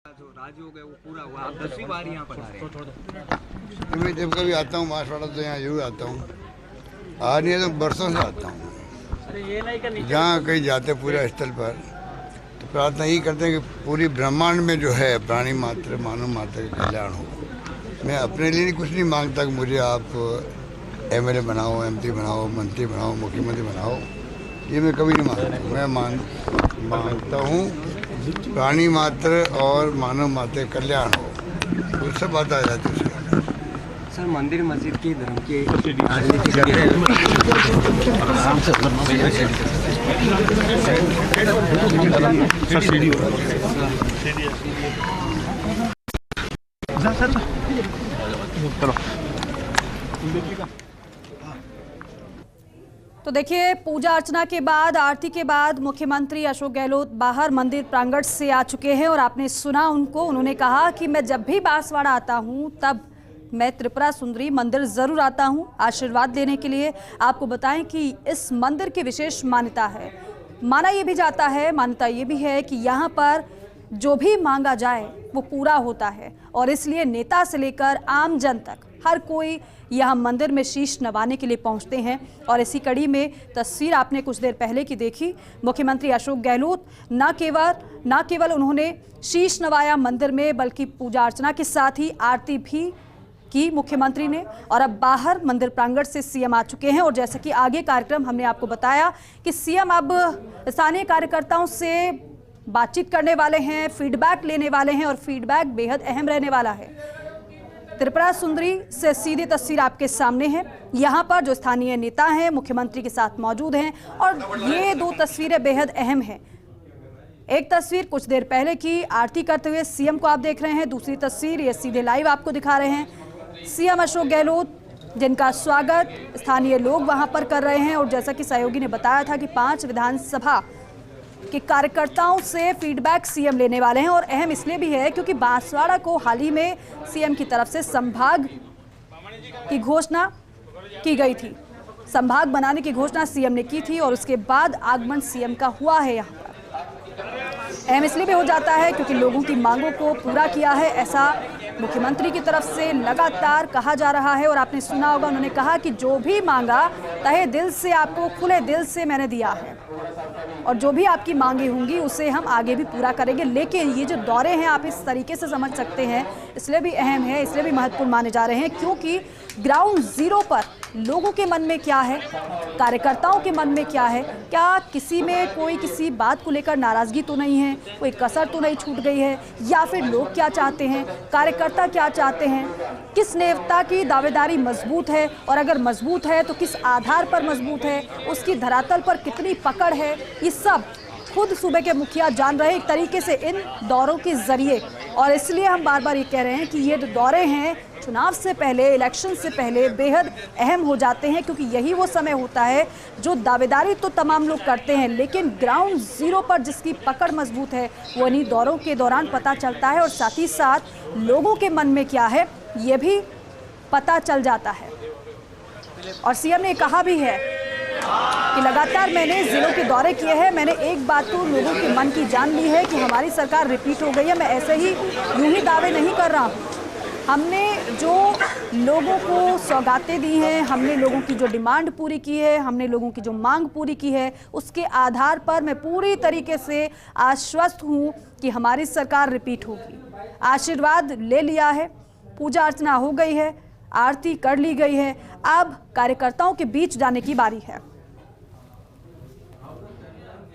जो राज हो गए वो पूरा हुआ। आप 10वीं बार यहाँ पर आ रहे हैं। मैं जब कभी आता हूँ बांसवाड़ा तो यहाँ जरूर आता हूँ। आज नहीं तो बरसों से आता हूँ। जहाँ कहीं जाते पूरे स्थल पर तो प्रार्थना यही करते हैं कि पूरी ब्रह्मांड में जो है प्राणी मात्र मानव मात्र का कल्याण हो। मैं अपने लिए कुछ नहीं मांगता कि मुझे आप एमएलए बनाओ, एमपी बनाओ, मंत्री बनाओ, मुख्यमंत्री बनाओ, ये मैं कभी नहीं मांगता। मैं मांगता हूँ प्राणी मात्र और मानव मात्र कल्याण हो, तो सब बात आ जाती है। सर, मंदिर मस्जिद की धर्म की तो देखिए, पूजा अर्चना के बाद, आरती के बाद मुख्यमंत्री अशोक गहलोत बाहर मंदिर प्रांगण से आ चुके हैं और आपने सुना उनको। उन्होंने कहा कि मैं जब भी बांसवाड़ा आता हूं तब मैं त्रिपुरा सुंदरी मंदिर जरूर आता हूं आशीर्वाद लेने के लिए। आपको बताएं कि इस मंदिर की विशेष मान्यता है। माना यह भी जाता है, मान्यता ये भी है कि यहाँ पर जो भी मांगा जाए वो पूरा होता है और इसलिए नेता से लेकर आम जन तक हर कोई यहाँ मंदिर में शीश नवाने के लिए पहुँचते हैं। और इसी कड़ी में तस्वीर आपने कुछ देर पहले की देखी। मुख्यमंत्री अशोक गहलोत न केवल उन्होंने शीश नवाया मंदिर में, बल्कि पूजा अर्चना के साथ ही आरती भी की मुख्यमंत्री ने। और अब बाहर मंदिर प्रांगण से सीएम आ चुके हैं और जैसा कि आगे कार्यक्रम हमने आपको बताया कि सीएम अब स्थानीय कार्यकर्ताओं से बातचीत करने वाले हैं, फीडबैक लेने वाले हैं और फीडबैक बेहद अहम रहने वाला है। त्रिपुरा सुंदरी से सीधी तस्वीर आपके सामने है। यहाँ पर जो स्थानीय नेता हैं मुख्यमंत्री के साथ मौजूद हैं और ये दो तस्वीरें बेहद अहम हैं। एक तस्वीर कुछ देर पहले की आरती करते हुए सीएम को आप देख रहे हैं, दूसरी तस्वीर ये सीधे लाइव आपको दिखा रहे हैं सीएम अशोक गहलोत, जिनका स्वागत स्थानीय लोग वहां पर कर रहे हैं। और जैसा कि सहयोगी ने बताया था कि 5 विधानसभा के कार्यकर्ताओं से फीडबैक सीएम लेने वाले हैं और अहम इसलिए भी है क्योंकि बांसवाड़ा को हाल ही में सीएम की तरफ से संभाग की घोषणा की गई थी। संभाग बनाने की घोषणा सीएम ने की थी और उसके बाद आगमन सीएम का हुआ है। यहाँ पर अहम इसलिए भी हो जाता है क्योंकि लोगों की मांगों को पूरा किया है, ऐसा मुख्यमंत्री की तरफ से लगातार कहा जा रहा है। और आपने सुना होगा, उन्होंने कहा कि जो भी मांगा तहे दिल से, आपको खुले दिल से मैंने दिया है और जो भी आपकी मांगे होंगी उसे हम आगे भी पूरा करेंगे। लेकिन ये जो दौरे हैं आप इस तरीके से समझ सकते हैं, इसलिए भी अहम है, इसलिए भी महत्वपूर्ण माने जा रहे हैं क्योंकि ग्राउंड जीरो पर लोगों के मन में क्या है, कार्यकर्ताओं के मन में क्या है, क्या किसी में कोई किसी बात को लेकर नाराजगी तो नहीं है, कोई कसर तो नहीं छूट गई है, या फिर लोग क्या चाहते हैं, कार्यकर्ता क्या चाहते हैं, किस नेता की दावेदारी मजबूत है और अगर मजबूत है तो किस आधार पर मजबूत है, उसकी धरातल पर कितनी पकड़ है, ये सब खुद सूबे के मुखिया जान रहे एक तरीके से इन दौरों के जरिए। और इसलिए हम बार बार ये कह रहे हैं कि ये जो दौरे हैं चुनाव से पहले, इलेक्शन से पहले बेहद अहम हो जाते हैं क्योंकि यही वो समय होता है जो दावेदारी तो तमाम लोग करते हैं लेकिन ग्राउंड जीरो पर जिसकी पकड़ मजबूत है वो इन्हीं दौरों के दौरान पता चलता है और साथ ही साथ लोगों के मन में क्या है ये भी पता चल जाता है। और सीएम ने कहा भी है कि लगातार मैंने जिलों के दौरे किए हैं, मैंने एक बात तो लोगों के मन की जान ली है कि हमारी सरकार रिपीट हो गई है। मैं ऐसे ही यूं ही दावे नहीं कर रहा हूँ। हमने जो लोगों को सौगातें दी हैं, हमने लोगों की जो डिमांड पूरी की है, हमने लोगों की जो मांग पूरी की है, उसके आधार पर मैं पूरी तरीके से आश्वस्त हूँ कि हमारी सरकार रिपीट होगी। आशीर्वाद ले लिया है, पूजा अर्चना हो गई है, आरती कर ली गई है, अब कार्यकर्ताओं के बीच जाने की बारी है।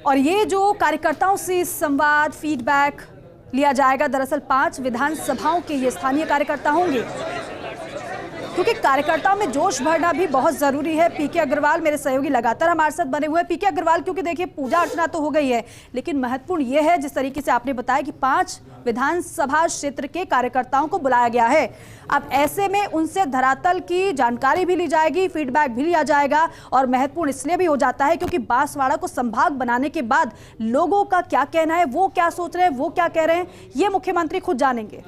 और ये जो कार्यकर्ताओं से संवाद, फीडबैक लिया जाएगा, दरअसल 5 विधानसभाओं के ये स्थानीय कार्यकर्ता होंगे क्योंकि कार्यकर्ताओं में जोश भरना भी बहुत जरूरी है। पीके अग्रवाल मेरे सहयोगी लगातार हमारे साथ बने हुए हैं। पीके अग्रवाल, क्योंकि देखिए पूजा अर्चना तो हो गई है लेकिन महत्वपूर्ण ये है जिस तरीके से आपने बताया कि 5 विधानसभा क्षेत्र के कार्यकर्ताओं को बुलाया गया है। अब ऐसे में उनसे धरातल की जानकारी भी ली जाएगी, फीडबैक भी लिया जाएगा और महत्वपूर्ण इसलिए भी हो जाता है क्योंकि बांसवाड़ा को संभाग बनाने के बाद लोगों का क्या कहना है, वो क्या सोच रहे हैं, वो क्या कह रहे हैं, ये मुख्यमंत्री खुद जानेंगे।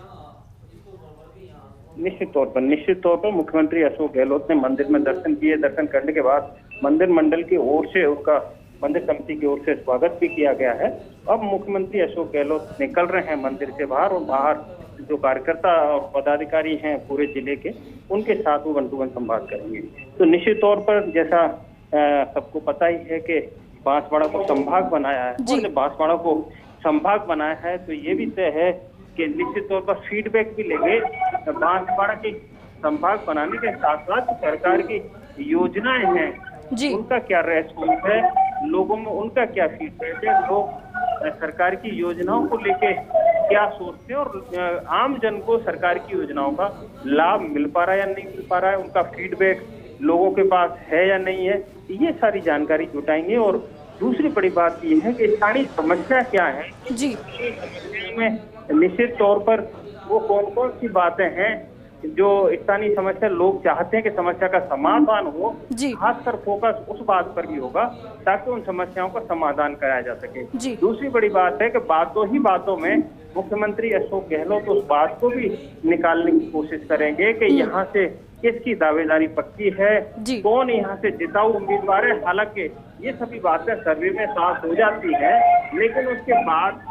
निश्चित तौर पर मुख्यमंत्री अशोक गहलोत ने मंदिर में दर्शन किए। दर्शन करने के बाद मंदिर मंडल की ओर से उसका मंदिर समिति की ओर से स्वागत भी किया गया है। अब मुख्यमंत्री अशोक गहलोत निकल रहे हैं मंदिर से बाहर, और बाहर जो कार्यकर्ता और पदाधिकारी हैं पूरे जिले के, उनके साथ वो 1-to-1 संवाद करेंगे। तो निश्चित तौर पर जैसा सबको पता ही है कि बांसवाड़ा को संभाग बनाया है, और जब बांसवाड़ा को संभाग बनाया है तो ये भी तय है कि निश्चित तौर पर फीडबैक भी लेंगे। बांसवाड़ा के संभाग बनाने के साथ साथ सरकार की योजनाएं हैं उनका क्या रेस्पॉन्स है, लोगों में उनका क्या फीडबैक है, लोग सरकार की योजनाओं को लेके क्या सोचते हैं, और आम जन को सरकार की योजनाओं का लाभ मिल पा रहा है या नहीं मिल पा रहा है, उनका फीडबैक लोगों के पास है या नहीं है, ये सारी जानकारी जुटाएंगे। और दूसरी बड़ी बात ये है कि स्थानीय समस्या क्या है जी, में निश्चित तौर पर वो कौन कौन सी बातें हैं जो स्थानीय समस्या लोग चाहते हैं कि समस्या का समाधान हो, खासकर फोकस उस बात पर भी होगा ताकि उन समस्याओं का समाधान कराया जा सके। दूसरी बड़ी बात है कि बातों में मुख्यमंत्री अशोक गहलोत उस बात को भी निकालने की कोशिश करेंगे कि यहाँ से किसकी दावेदारी पक्की है, कौन यहाँ से जिताऊ उम्मीदवार है। हालांकि ये सभी बातें सर्वे में साफ हो जाती है, लेकिन उसके बाद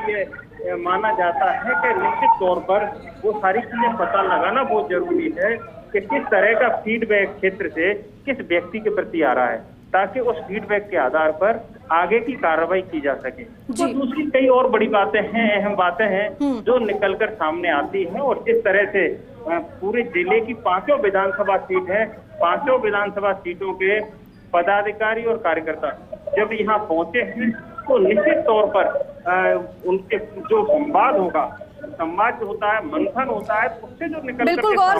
ये माना जाता है कि निश्चित तौर पर वो सारी चीजें पता लगाना बहुत जरूरी है कि किस तरह का फीडबैक क्षेत्र से किस व्यक्ति के प्रति आ रहा है, ताकि उस फीडबैक के आधार पर आगे की कार्रवाई की जा सके। तो दूसरी कई और बड़ी बातें हैं, अहम बातें हैं जो निकलकर सामने आती हैं, और जिस तरह से पूरे जिले की 5 विधानसभा सीट है, 5 विधानसभा सीटों के पदाधिकारी और कार्यकर्ता जब यहाँ पहुंचे हैं तो निश्चित तौर पर उनके जो संवाद होगा, संवाद जो होता है, मंथन होता है, उससे जो निकल कर